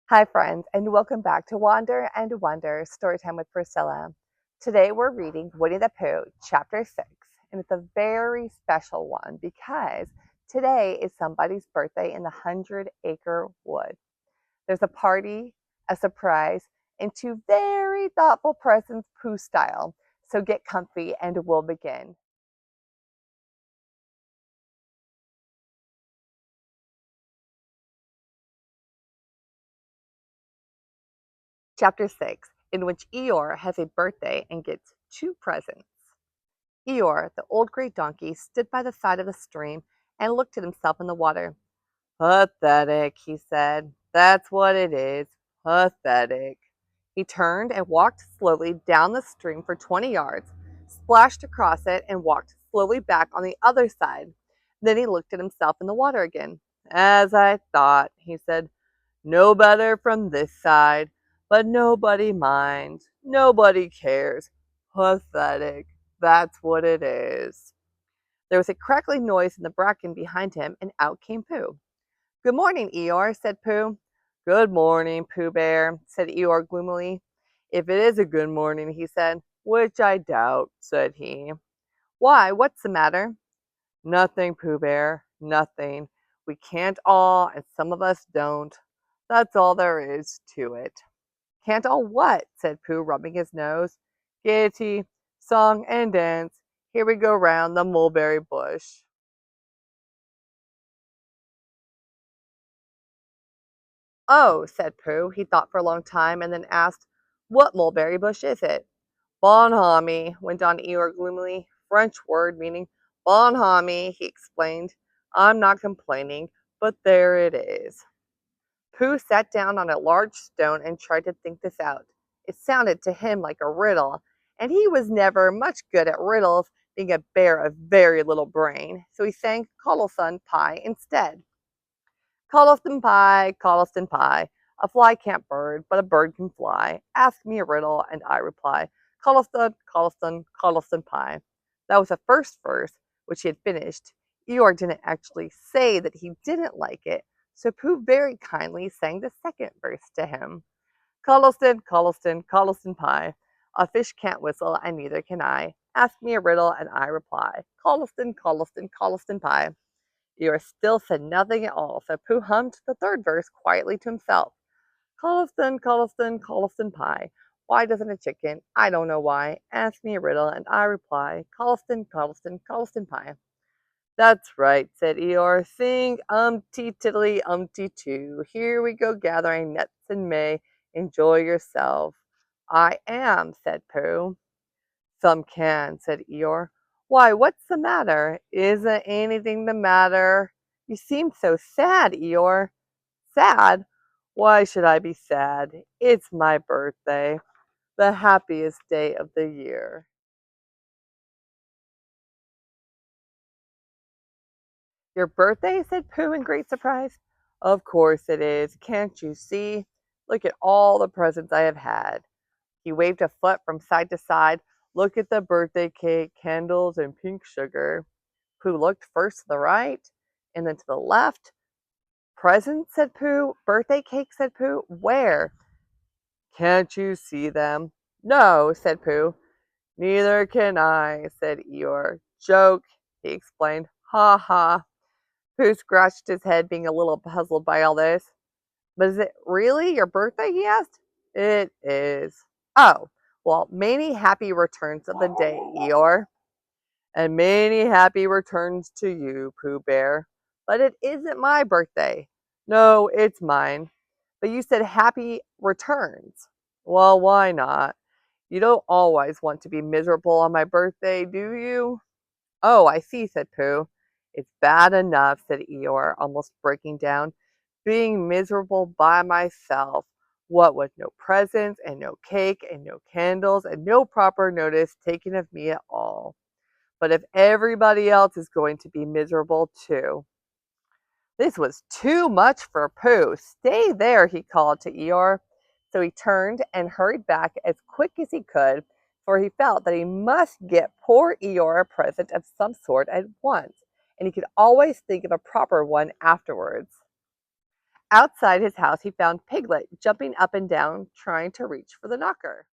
Hi, friends, and welcome back to Wander and Wonder Storytime with Priscilla. Today we're reading Winnie-the-Pooh, Chapter 6, and it's a very special one because today is somebody's birthday in the Hundred Acre Wood. There's a party, a surprise, and two very thoughtful presents Pooh style. So get comfy and we'll begin. Chapter 6, in which Eeyore has a birthday and gets two presents. Eeyore, the old gray donkey, stood by the side of the stream and looked at himself in the water. Pathetic, he said. That's what it is. Pathetic. He turned and walked slowly down the stream for 20 yards, splashed across it, and walked slowly back on the other side. Then he looked at himself in the water again. As I thought, he said. No better from this side, but nobody minds. Nobody cares. Pathetic. That's what it is. There was a crackling noise in the bracken behind him, and out came Pooh. Good morning, Eeyore, said Pooh. Good morning, Pooh Bear, said Eeyore gloomily. If it is a good morning, he said, which I doubt, said he. Why, what's the matter? Nothing, Pooh Bear, nothing. We can't all, and some of us don't. That's all there is to it. Can't all what? Said Pooh, rubbing his nose. Gaiety, song, and dance. Here we go round the mulberry bush. Oh, said Pooh. He thought for a long time and then asked, what mulberry bush is it? Bonhomie, went on Eeyore gloomily. French word meaning bonhomie, he explained. I'm not complaining, but there it is. Pooh sat down on a large stone and tried to think this out. It sounded to him like a riddle, and he was never much good at riddles, being a bear of very little brain, so he sang Coddleson Pie instead. Coddleston pie, a fly can't bird, but a bird can fly. Ask me a riddle, and I reply, Coddleston pie. That was the first verse, which he had finished. Eeyore didn't actually say that he didn't like it, so Pooh very kindly sang the second verse to him. Coddleston pie. A fish can't whistle, and neither can I. Ask me a riddle, and I reply, Coddleston pie. Eeyore still said nothing at all, so Pooh hummed the third verse quietly to himself. Coddleston pie. Why doesn't a chicken? I don't know why. Ask me a riddle, and I reply, Coddleston pie. That's right, said Eeyore. Sing umpty tiddly umpty too. Here we go gathering nuts in May. Enjoy yourself. I am, said Pooh. Some can, said Eeyore. Why, what's the matter? Isn't anything the matter? You seem so sad, Eeyore. Sad? Why should I be sad? It's my birthday, the happiest day of the year. Your birthday? Said Pooh in great surprise. Of course it is. Can't you see? Look at all the presents I have had. He waved a foot from side to side. Look at the birthday cake, candles, and pink sugar. Pooh looked first to the right and then to the left. Presents, said Pooh. Birthday cake, said Pooh. Where? Can't you see them? No, said Pooh. Neither can I, said Eeyore. Joke, he explained. Ha ha. Pooh scratched his head, being a little puzzled by all this. But is it really your birthday? He asked. It is. Oh, well, many happy returns of the day, Eeyore. And many happy returns to you, Pooh Bear. But it isn't my birthday. No, it's mine. But you said happy returns. Well, why not? You don't always want to be miserable on my birthday, do you? Oh, I see, said Pooh. It's bad enough, said Eeyore, almost breaking down, being miserable by myself. What with no presents, and no cake, and no candles, and no proper notice taken of me at all. But if everybody else is going to be miserable too. This was too much for Pooh. Stay there, he called to Eeyore. So he turned and hurried back as quick as he could, for he felt that he must get poor Eeyore a present of some sort at once, and he could always think of a proper one afterwards. Outside his house, he found Piglet jumping up and down, trying to reach for the knocker.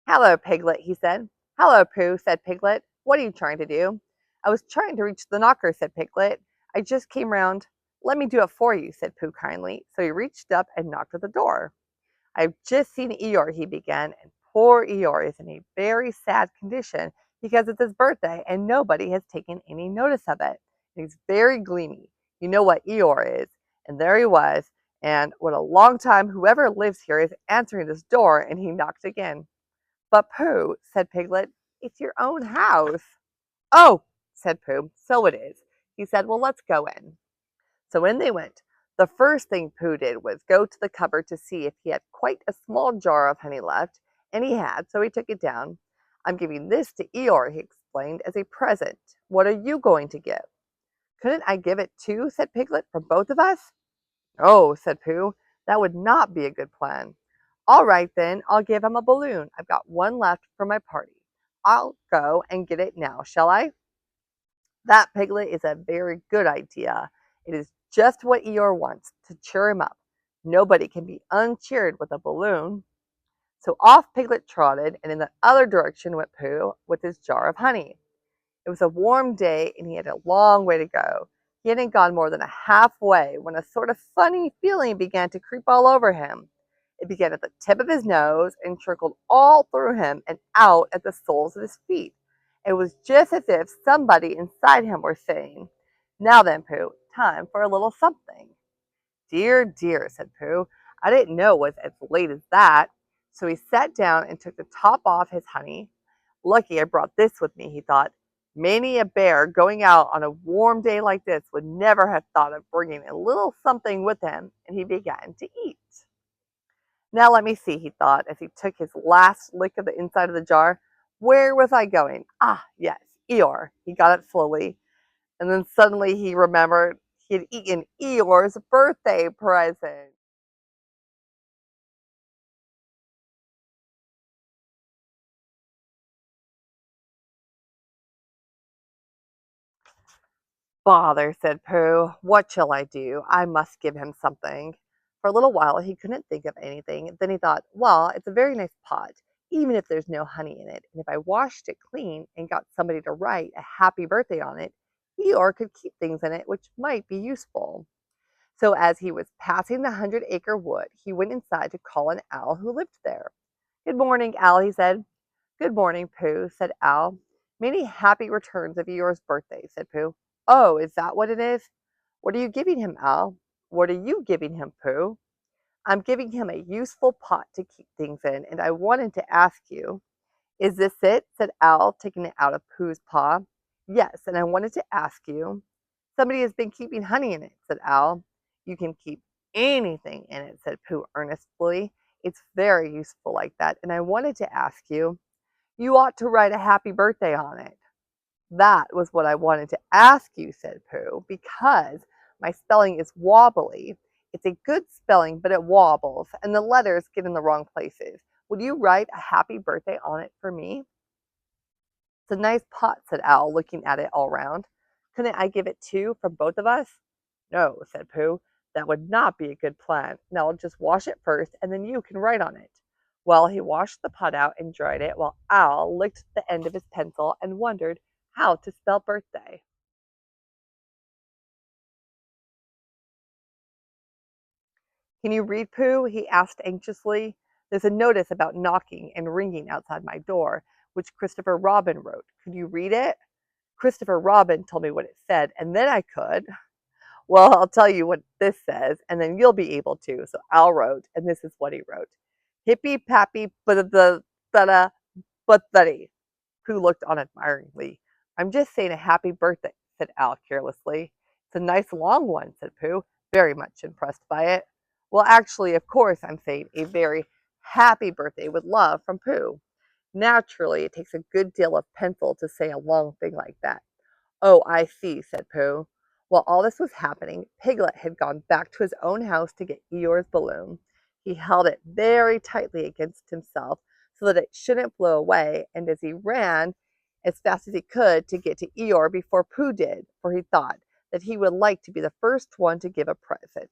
"Hello, Piglet," he said. "Hello, Pooh," said Piglet. "What are you trying to do?" "I was trying to reach the knocker," said Piglet. "I just came round." "Let me do it for you," said Pooh kindly. So he reached up and knocked at the door. "I've just seen Eeyore," he began, "and poor Eeyore is in a very sad condition because it's his birthday and nobody has taken any notice of it. And he's very gloomy. You know what Eeyore is." And there he was, and what a long time whoever lives here is answering this door, and he knocked again. "But Pooh," said Piglet, "it's your own house." "Oh," said Pooh, "so it is." He said, "Well, let's go in." So in they went. The first thing Pooh did was go to the cupboard to see if he had quite a small jar of honey left, and he had, so he took it down. "I'm giving this to Eeyore," he explained, "as a present. What are you going to give?" "Couldn't I give it too?" said Piglet, "for both of us?" "Oh," said Pooh, "that would not be a good plan." "All right, then, I'll give him a balloon. I've got one left for my party. I'll go and get it now, shall I?" "That, Piglet, is a very good idea. It is just what Eeyore wants, to cheer him up. Nobody can be uncheered with a balloon." So off Piglet trotted, and in the other direction went Pooh with his jar of honey. It was a warm day, and he had a long way to go. He hadn't gone more than a halfway when a sort of funny feeling began to creep all over him. It began at the tip of his nose and trickled all through him and out at the soles of his feet. It was just as if somebody inside him were saying, "Now then, Pooh, time for a little something." "Dear, dear," said Pooh, "I didn't know it was as late as that." So he sat down and took the top off his honey. "Lucky I brought this with me," he thought. "Many a bear going out on a warm day like this would never have thought of bringing a little something with him," and he began to eat. "Now let me see," he thought, as he took his last lick of the inside of the jar. "Where was I going? Ah, yes, Eeyore." He got it slowly, and then suddenly he remembered he had eaten Eeyore's birthday present. "Bother," said Pooh. "What shall I do? I must give him something." For a little while he couldn't think of anything. Then he thought, "Well, it's a very nice pot, even if there's no honey in it. And if I washed it clean and got somebody to write a happy birthday on it, Eeyore could keep things in it which might be useful." So as he was passing the 100-acre wood, he went inside to call an owl who lived there. "Good morning, Owl," he said. "Good morning, Pooh," said Owl. "Many happy returns of yours birthday," said Pooh. "Oh, is that what it is? What are you giving him, Owl?" "What are you giving him, Pooh?" "I'm giving him a useful pot to keep things in, and I wanted to ask you—" "Is this it?" said Owl, taking it out of Pooh's paw. "Yes, and I wanted to ask you—" "Somebody has been keeping honey in it," said Owl. "You can keep anything in it," said Pooh earnestly. "It's very useful like that, and I wanted to ask you—" "You ought to write a happy birthday on it." "That was what I wanted to ask you," said Pooh, "because my spelling is wobbly. It's a good spelling, but it wobbles, and the letters get in the wrong places. Would you write a happy birthday on it for me?" "It's a nice pot," said Owl, looking at it all round. "Couldn't I give it too, from both of us?" "No," said Pooh, "that would not be a good plan. Now I'll just wash it first, and then you can write on it." Well, he washed the pot out and dried it, while Owl licked the end of his pencil and wondered how to spell birthday. "Can you read, Pooh?" he asked anxiously. "There's a notice about knocking and ringing outside my door, which Christopher Robin wrote. Could you read it?" "Christopher Robin told me what it said, and then I could." "Well, I'll tell you what this says, and then you'll be able to." So Al wrote, and this is what he wrote: "Hippy pappy but the but Pooh looked on admiringly. "I'm just saying a happy birthday," said Al carelessly. "It's a nice long one," said Pooh, very much impressed by it. "Well, actually, of course, I'm saying a very happy birthday with love from Pooh. Naturally, it takes a good deal of pencil to say a long thing like that." "Oh, I see," said Pooh. While all this was happening, Piglet had gone back to his own house to get Eeyore's balloon. He held it very tightly against himself so that it shouldn't blow away, and as he ran, as fast as he could to get to Eeyore before Pooh did, for he thought that he would like to be the first one to give a present,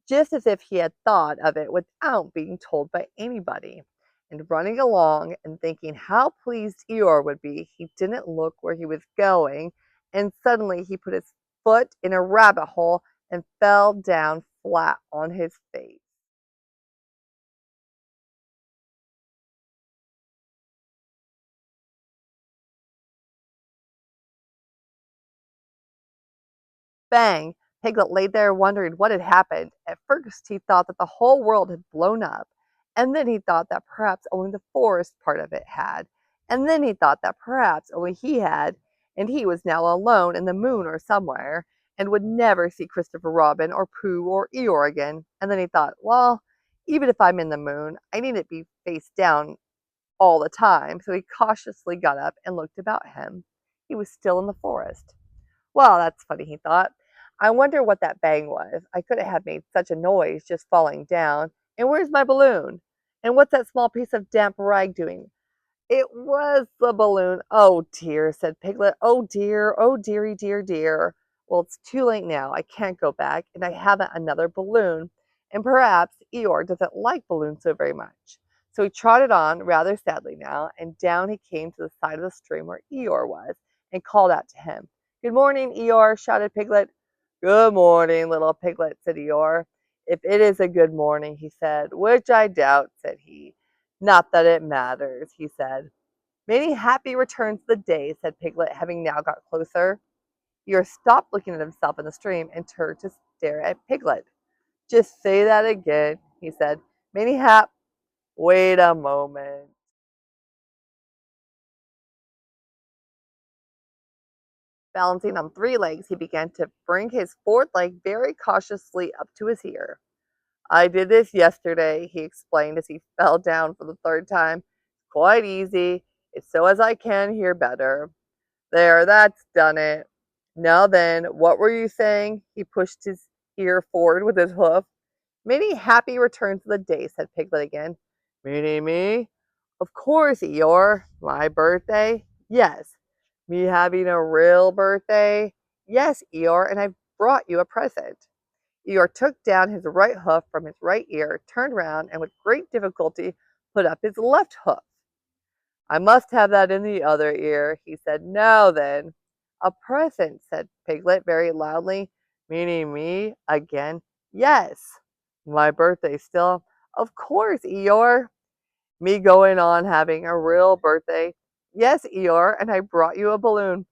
just as if he had thought of it without being told by anybody. And running along and thinking how pleased Eeyore would be, he didn't look where he was going, and suddenly he put his foot in a rabbit hole and fell down flat on his face. Bang! Piglet lay there wondering what had happened. At first he thought that the whole world had blown up, and then he thought that perhaps only the forest part of it had, and then he thought that perhaps only he had, and he was now alone in the moon or somewhere, and would never see Christopher Robin or Pooh or Eeyore again. And then he thought, well, even if I'm in the moon, I needn't be face down all the time. So he cautiously got up and looked about him. He was still in the forest. Well, that's funny, he thought. I wonder what that bang was. I couldn't have made such a noise just falling down. And where's my balloon? And what's that small piece of damp rag doing? It was the balloon. Oh dear, said Piglet. Oh dearie, dear, dear. Well, it's too late now. I can't go back, and I haven't another balloon. And perhaps Eeyore doesn't like balloons so very much. So he trotted on rather sadly now, and down he came to the side of the stream where Eeyore was, and called out to him. Good morning, Eeyore, shouted Piglet. Good morning, little Piglet, said Eeyore. If it is a good morning, he said, which I doubt, said he. Not that it matters, he said. Many happy returns of the day, said Piglet, having now got closer. Eeyore stopped looking at himself in the stream and turned to stare at Piglet. Just say that again, he said. Many hap. Wait a moment. Balancing on three legs, he began to bring his fourth leg very cautiously up to his ear. I did this yesterday, he explained as he fell down for the third time. Quite easy. It's so as I can hear better. There, that's done it. Now then, what were you saying? He pushed his ear forward with his hoof. Many happy returns of the day, said Piglet again. Me? Of course, Eeyore. My birthday? Yes. Me having a real birthday? Yes, Eeyore, and I've brought you a present. Eeyore took down his right hoof from his right ear, turned round, and with great difficulty put up his left hoof. I must have that in the other ear, he said. Now then. A present, said Piglet very loudly. Meaning me again? Yes. My birthday still? Of course, Eeyore. Me going on having a real birthday? Yes, Eeyore, and I brought you a balloon.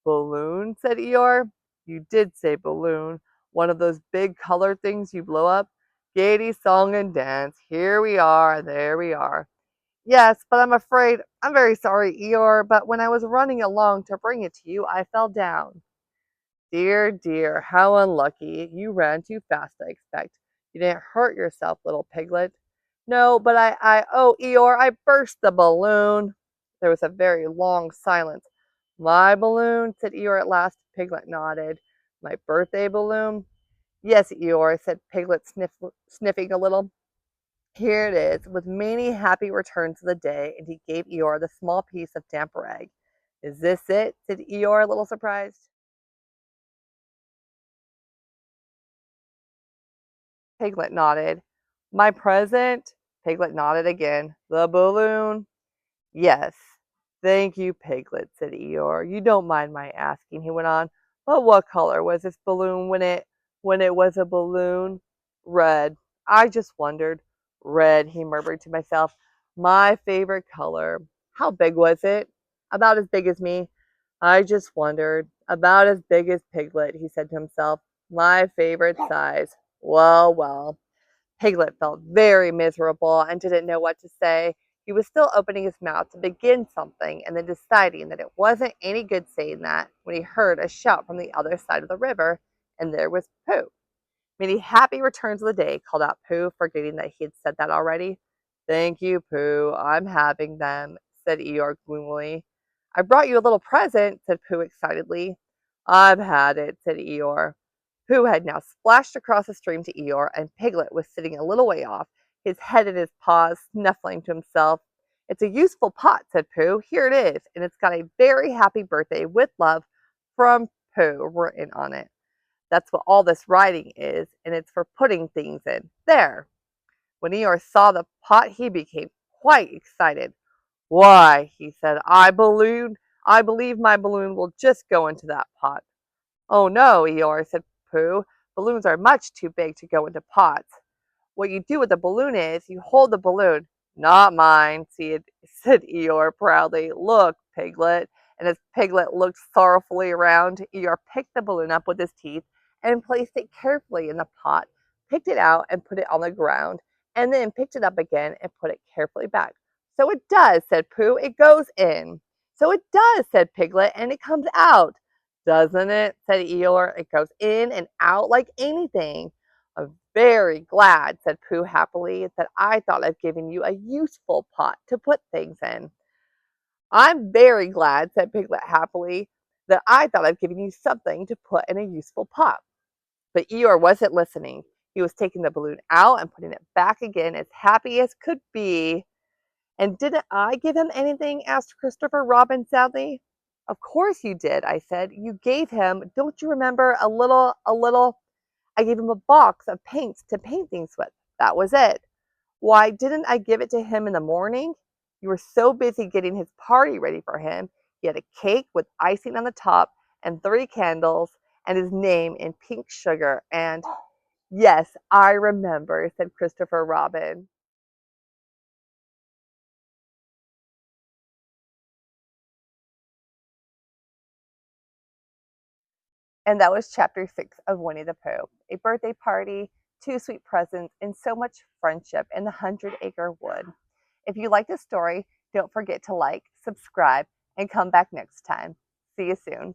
Balloon, said Eeyore. You did say balloon. One of those big colored things you blow up? Gaiety, song, and dance. Here we are, there we are. Yes, but I'm very sorry, Eeyore, but when I was running along to bring it to you, I fell down. Dear, dear, how unlucky. You ran too fast, I expect. You didn't hurt yourself, little Piglet. No, but oh, Eeyore, I burst the balloon. There was a very long silence. My balloon, said Eeyore at last. Piglet nodded. My birthday balloon? Yes, Eeyore, said Piglet, sniffing a little. Here it is, with many happy returns of the day, and he gave Eeyore the small piece of damp rag. Is this it? Said Eeyore, a little surprised. Piglet nodded. My present? Piglet nodded again. The balloon? Yes. Thank you, Piglet, said Eeyore. You don't mind my asking, he went on. But what color was this balloon when it was a balloon? Red. I just wondered. Red, he murmured to himself. My favorite color. How big was it? About as big as me. I just wondered. About as big as Piglet, he said to himself. My favorite size. Well, well. Piglet felt very miserable and didn't know what to say. He was still opening his mouth to begin something and then deciding that it wasn't any good saying that when he heard a shout from the other side of the river, and there was Pooh. Many happy returns of the day, called out Pooh, forgetting that he had said that already. Thank you, Pooh. I'm having them, said Eeyore gloomily. I brought you a little present, said Pooh excitedly. I've had it, said Eeyore. Pooh had now splashed across the stream to Eeyore, and Piglet was sitting a little way off, his head in his paws, snuffling to himself. It's a useful pot, said Pooh. Here it is, and it's got a very happy birthday with love from Pooh written on it. That's what all this writing is, and it's for putting things in. There. When Eeyore saw the pot, he became quite excited. Why, he said, I believe my balloon will just go into that pot. Oh no, Eeyore, said Pooh. Balloons are much too big to go into pots. What you do with the balloon is you hold the balloon. Not mine, said Eeyore proudly. Look, Piglet. And as Piglet looked sorrowfully around, Eeyore picked the balloon up with his teeth and placed it carefully in the pot, picked it out and put it on the ground, and then picked it up again and put it carefully back. So it does, said Pooh. It goes in. So it does, said Piglet, and it comes out. Doesn't it? Said Eeyore. It goes in and out like anything. I'm very glad, said Pooh happily, that I thought of giving you a useful pot to put things in. I'm very glad, said Piglet happily, that I thought of giving you something to put in a useful pot. But Eeyore wasn't listening. He was taking the balloon out and putting it back again as happy as could be. And didn't I give him anything? Asked Christopher Robin sadly. Of course you did, I said. You gave him, don't you remember, a little. I gave him a box of paints to paint things with. That was it. Why didn't I give it to him in the morning? You were so busy getting his party ready for him. He had a cake with icing on the top and 3 candles and his name in pink sugar and yes, I remember, said Christopher Robin. And that was Chapter 6 of Winnie-the-Pooh, a birthday party, 2 sweet presents, and so much friendship in the Hundred Acre Wood. If you like this story, don't forget to like, subscribe, and come back next time. See you soon.